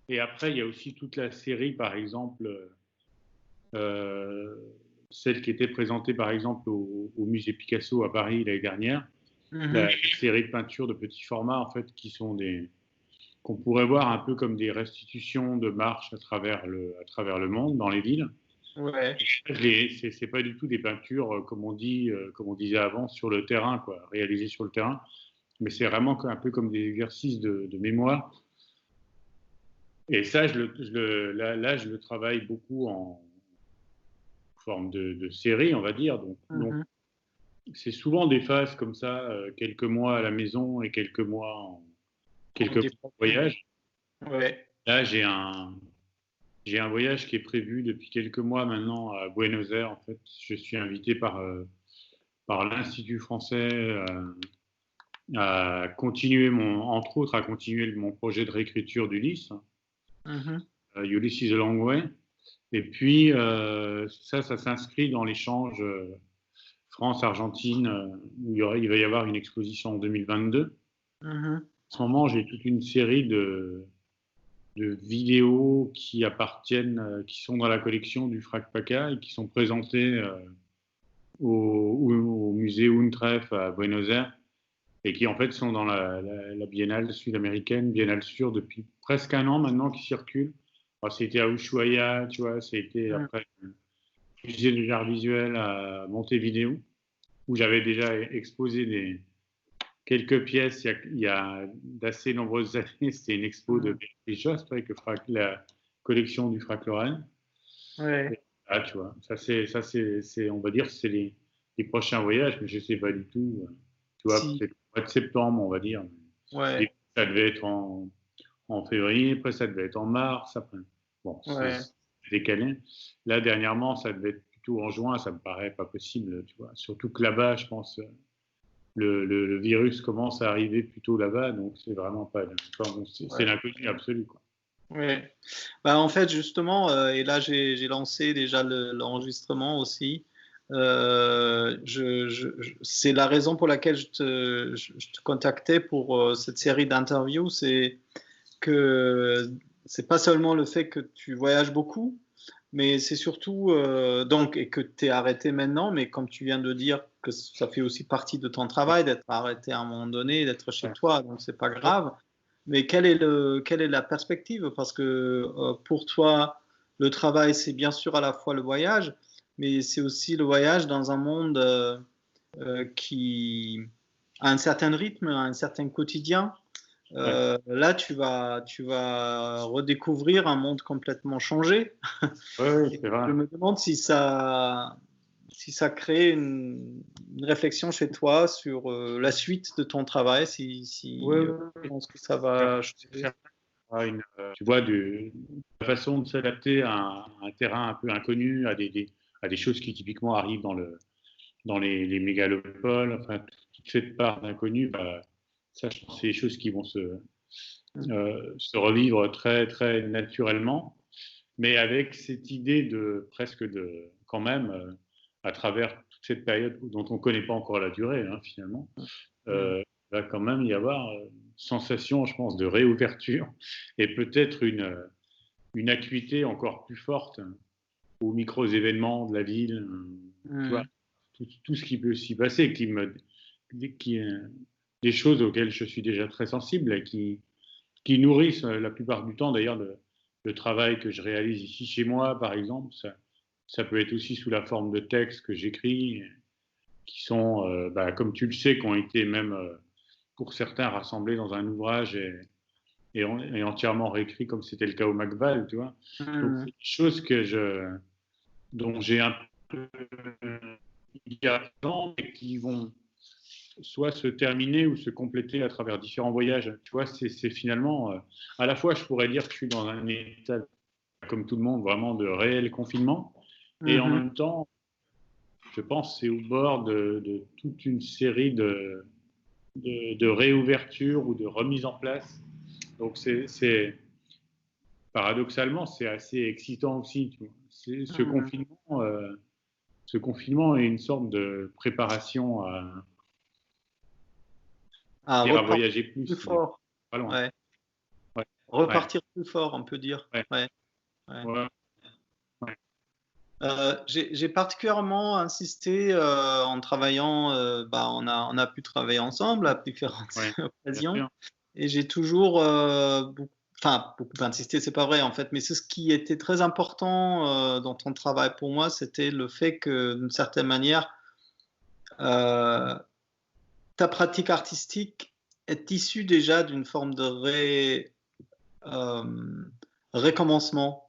Et après, il y a aussi toute la série, par exemple, euh, celle qui était présentée, par exemple, au musée Picasso à Paris l'année dernière, la Mhm. série de peintures de petit format, en fait, qui sont qu'on pourrait voir un peu comme des restitutions de marches à travers le monde, dans les villes. Ouais. C'est pas du tout des peintures, comme on disait avant, sur le terrain, quoi, réalisées sur le terrain, mais c'est vraiment un peu comme des exercices de mémoire. Et ça, là, je le travaille beaucoup en forme de série, on va dire. Donc Mhm. c'est souvent des phases comme ça, quelques mois à la maison et En quelques mois de déplacement. voyage. Ouais. Là, j'ai un voyage qui est prévu depuis quelques mois maintenant à Buenos Aires. En fait, je suis invité par l'Institut français à continuer entre autres, à continuer mon projet de réécriture d'Ulysse, Mhm. Ulysses the Long Way. Et puis, ça s'inscrit dans l'échange France-Argentine, où il va y avoir une exposition en 2022. Mhm. En ce moment, j'ai toute une série de vidéos qui appartiennent, qui sont dans la collection du FRAC PACA et qui sont présentées au musée UNTREF à Buenos Aires et qui en fait sont dans la biennale sud-américaine, biennale sûre depuis presque un an maintenant qui circule. C'était à Ushuaia, tu vois, c'était Mhm. après le musée de l'art visuel à Montevideo, où j'avais déjà exposé quelques pièces il y a d'assez nombreuses années. C'était une expo de Mhm. Béatrice Jost, avec la collection du Frac Lorraine. Ouais. Ah, tu vois, on va dire, c'est les prochains voyages, mais je sais pas du tout. Tu vois, Si. peut-être au mois de septembre, on va dire. Et Ouais. ça devait être en février, après ça devait être en mars, après. Bon, Ouais. c'est décalé. Là, dernièrement, ça devait être plutôt en juin, ça me paraît pas possible, tu vois. Surtout que là-bas, je pense, le virus commence à arriver plutôt là-bas, donc c'est vraiment pas, c'est Ouais. l'inconnu absolu, quoi. Ouais. Bah, en fait, justement, et là, j'ai lancé déjà l'enregistrement aussi. C'est la raison pour laquelle je te contactais pour cette série d'interviews. C'est que c'est pas seulement le fait que tu voyages beaucoup, mais c'est surtout donc et que tu es arrêté maintenant, mais comme tu viens de dire que ça fait aussi partie de ton travail d'être arrêté à un moment donné, d'être chez Ouais. toi, donc c'est pas Ouais. grave. Mais quelle est la perspective? Parce que pour toi, le travail, c'est bien sûr à la fois le voyage, mais c'est aussi le voyage dans un monde qui a un certain rythme, un certain quotidien. Ouais. Là, tu vas redécouvrir un monde complètement changé. Ouais, Et c'est vrai. je me demande si ça crée une réflexion chez toi sur la suite de ton travail, Ouais, si ouais, je ouais. pense que ça C'est va changer. certain. Tu vois, la façon de s'adapter à un terrain un peu inconnu, à des choses qui typiquement arrivent dans les mégalopoles, enfin, toute cette part d'inconnu, bah, ça, je pense que c'est des choses qui vont se revivre très, très naturellement, mais avec cette idée quand même, à travers toute cette période dont on ne connaît pas encore la durée, hein, finalement, Mm. va quand même y avoir une sensation, je pense, de réouverture et peut-être une acuité encore plus forte aux micro-événements de la ville, tu vois, Mm. tout ce qui peut s'y passer, qui, des choses auxquelles je suis déjà très sensible et qui nourrissent la plupart du temps d'ailleurs le travail que je réalise ici chez moi, par exemple. Ça peut être aussi sous la forme de textes que j'écris, qui sont, bah, comme tu le sais, qui ont été même pour certains rassemblés dans un ouvrage et entièrement réécrit, comme c'était le cas au McVal, tu vois. Donc, c'est Mm. des choses dont j'ai un peu et qui vont soit se terminer ou se compléter à travers différents voyages. Tu vois, c'est finalement, à la fois, je pourrais dire que je suis dans un état, comme tout le monde, vraiment de réel confinement, et en Mhm. même temps, je pense, c'est au bord de toute une série de réouverture ou de remise en place. Donc, paradoxalement, c'est assez excitant aussi. Tu vois. Mm. Ce confinement est une sorte de préparation À à repartir voyager plus, plus mais fort. pas loin. Ouais. Ouais, ouais, repartir plus fort, on peut dire. ouais, Ouais, ouais. ouais, ouais, J'ai particulièrement insisté en travaillant, on a pu travailler ensemble à différentes ouais, bien occasions sûr. et j'ai toujours beaucoup insisté, c'est pas vrai en fait, mais c'est ce qui était très important dans ton travail pour moi, c'était le fait que d'une certaine manière, euh, ta pratique artistique est issue déjà d'une forme de euh, recommencement.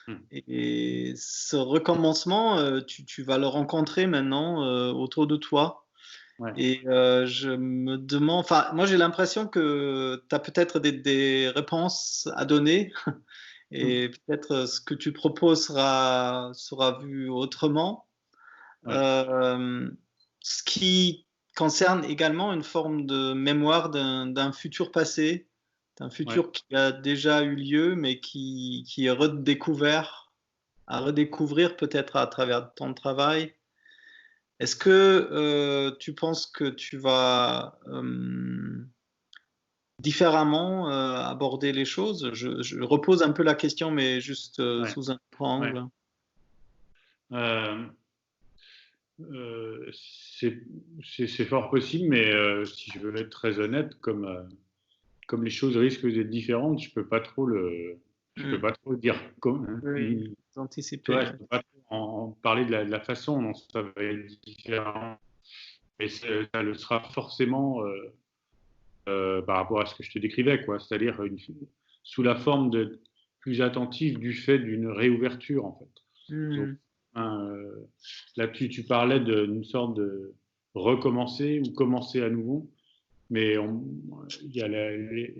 Mm. Et ce recommencement, tu vas le rencontrer maintenant autour de toi. Ouais, Et je me demande, enfin, moi j'ai l'impression que tu as peut-être des réponses à donner mm, et peut-être ce que tu proposes sera vu autrement. ouais, Euh, Ce qui concerne également une forme de mémoire d'un futur passé, d'un ouais. futur qui a déjà eu lieu, mais qui est redécouvert, à redécouvrir peut-être à travers ton travail. Est-ce que tu penses que tu vas différemment aborder les choses? Je repose un peu la question, mais juste Ouais, sous un autre ouais. angle. Euh, c'est c'est fort possible, mais si je veux être très honnête, comme les choses risquent d'être différentes, je peux Hmm. pas trop dire Oui, tu anticiper. vois, je Ouais. peux pas trop en parler de la façon dont ça va être différent, mais ça le sera forcément par rapport à ce que je te décrivais, quoi. C'est-à-dire sous la forme de plus attentive du fait d'une réouverture, en fait. Donc, Hmm. hein, là, tu parlais d'une sorte de recommencer ou commencer à nouveau, mais il y a l'aspect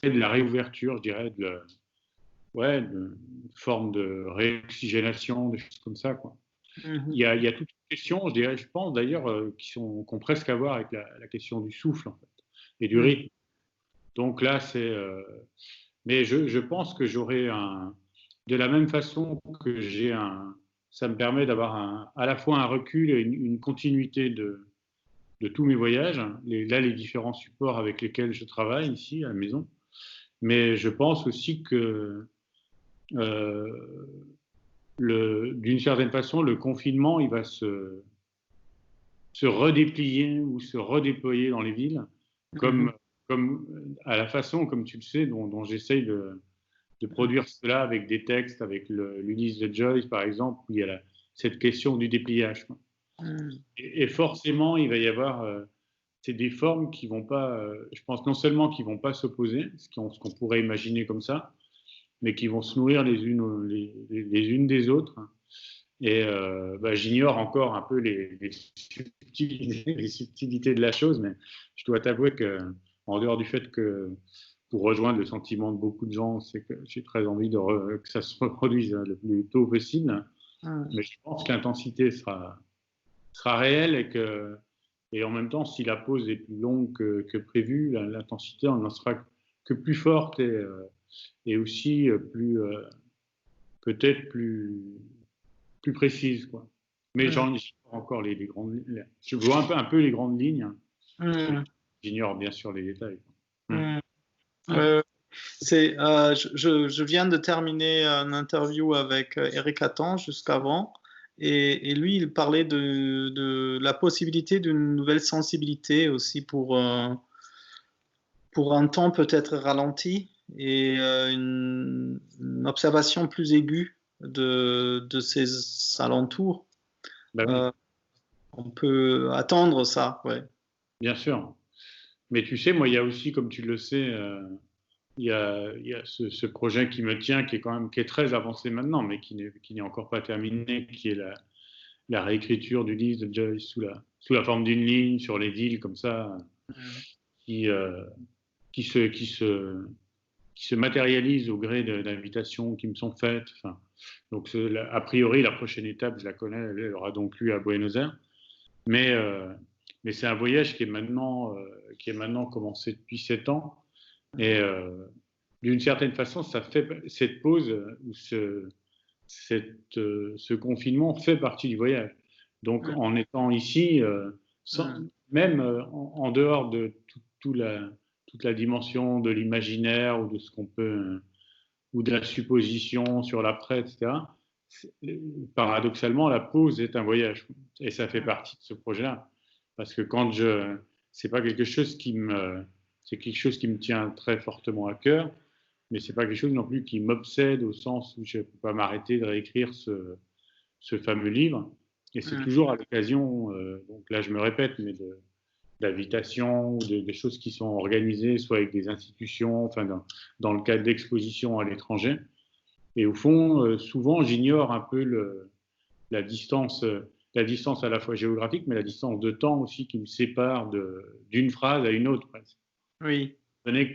de la réouverture, je dirais, ouais, de forme de réoxygénation, des choses comme ça, quoi. Mhm. Il y a toute une question, je dirais, je pense d'ailleurs, qui ont presque à voir avec la question du souffle, en fait, et du Mhm. rythme. Donc là, mais je pense que de la même façon que ça me permet d'avoir à la fois un recul et une continuité de tous mes voyages, les différents supports avec lesquels je travaille ici à la maison. Mais je pense aussi que euh, d'une certaine façon, le confinement, il va se redéplier ou se redéployer dans les villes, Mhm. comme, comme à la façon, comme tu le sais, dont j'essaye de produire cela avec des textes, avec l'Ulysse de Joyce, par exemple, où il y a cette question du dépliage. Mhm. Et forcément, il va y avoir c'est des formes qui vont pas, je pense non seulement qui vont pas s'opposer, ce qu'on pourrait imaginer comme ça, mais qui vont se nourrir les unes des autres. Et j'ignore encore un peu les subtilités de la chose, mais je dois t'avouer que, en dehors du fait que, pour rejoindre le sentiment de beaucoup de gens, c'est que j'ai très envie que ça se reproduise le plus tôt possible. Mhm. Mais je pense que l'intensité sera réelle et en même temps, si la pause est plus longue que prévu, l'intensité en sera que plus forte et aussi peut-être plus précise, quoi. Mais Mhm. j'en ignore encore les grandes lignes. Je vois un peu les grandes lignes, mais Mhm. j'ignore bien sûr les détails. Mhm. Ouais, Je viens de terminer une interview avec Eric Attan jusqu'avant, et lui, il parlait de la possibilité d'une nouvelle sensibilité aussi pour un temps peut-être ralenti et une observation plus aiguë de ses alentours. bah oui, Euh, on peut attendre ça, ouais. bien sûr. Mais tu sais, moi, il y a aussi, comme tu le sais, il y a ce projet qui me tient, qui est quand même qui est très avancé maintenant, mais qui n'est encore pas terminé, qui est la réécriture du livre de Joyce sous la forme d'une ligne sur les villes comme ça, Mm. qui, euh, qui se, qui se, qui se matérialise au gré d'invitations qui me sont faites. Enfin, donc, a priori, la prochaine étape, je la connais, elle aura donc lieu à Buenos Aires. Mais, euh, mais c'est un voyage qui est maintenant commencé depuis 7 ans. Et d'une certaine façon, ça fait cette pause ou ce confinement fait partie du voyage. Donc, Mm. en étant ici, sans, Mm. même en dehors de toute la dimension de l'imaginaire ou de ce qu'on peut, ou de la supposition sur l'après, etc. Paradoxalement, la pause est un voyage. Et ça fait partie de ce projet-là. Parce que c'est pas quelque chose c'est quelque chose qui me tient très fortement à cœur, mais c'est pas quelque chose non plus qui m'obsède au sens où je ne peux pas m'arrêter de réécrire ce fameux livre. Et c'est toujours à l'occasion, donc là je me répète, mais d'invitations ou des choses qui sont organisées, soit avec des institutions, enfin dans le cadre d'expositions à l'étranger. Et au fond, souvent, j'ignore un peu la distance à la fois géographique, mais la distance de temps aussi qui me sépare d'une phrase à une autre. Presque. Oui.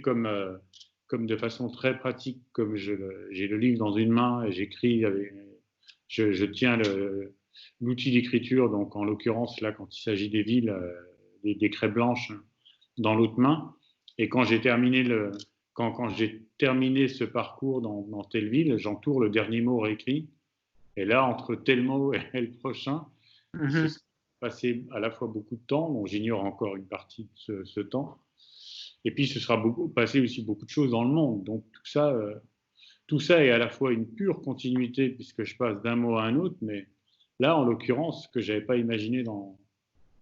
Comme de façon très pratique, comme j'ai le livre dans une main et j'écris, je tiens l'outil d'écriture, donc en l'occurrence, là, quand il s'agit des villes, des craies blanches dans l'autre main. Et quand j'ai terminé quand j'ai terminé ce parcours dans telle ville, j'entoure le dernier mot réécrit. Et là, entre tel mot et le prochain, il s'est passé à la fois beaucoup de temps, dont j'ignore encore une partie de ce temps. Et puis, ce sera passé aussi beaucoup de choses dans le monde. Donc, tout ça est à la fois une pure continuité, puisque je passe d'un mot à un autre, mais là, en l'occurrence, ce que je n'avais pas imaginé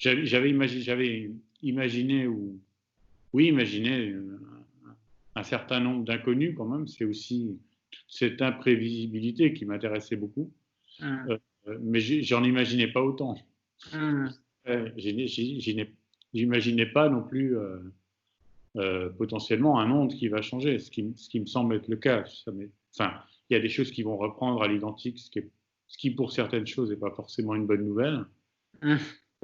j'avais imaginé un certain nombre d'inconnus quand même, c'est aussi cette imprévisibilité qui m'intéressait beaucoup, mais j'en imaginais pas autant. J'imaginais pas non plus potentiellement un monde qui va changer, ce qui me semble être le cas. Enfin, il y a des choses qui vont reprendre à l'identique, ce qui pour certaines choses n'est pas forcément une bonne nouvelle.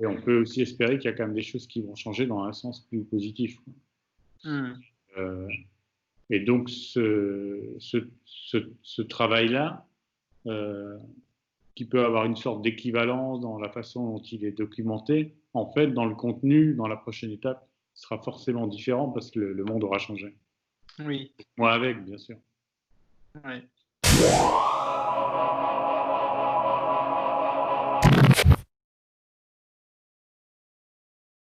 Et on peut aussi espérer qu'il y a quand même des choses qui vont changer dans un sens plus positif. Et donc, ce travail-là, qui peut avoir une sorte d'équivalence dans la façon dont il est documenté, en fait, dans le contenu, dans la prochaine étape, sera forcément différent parce que le monde aura changé. Oui. Moi avec, bien sûr. Oui.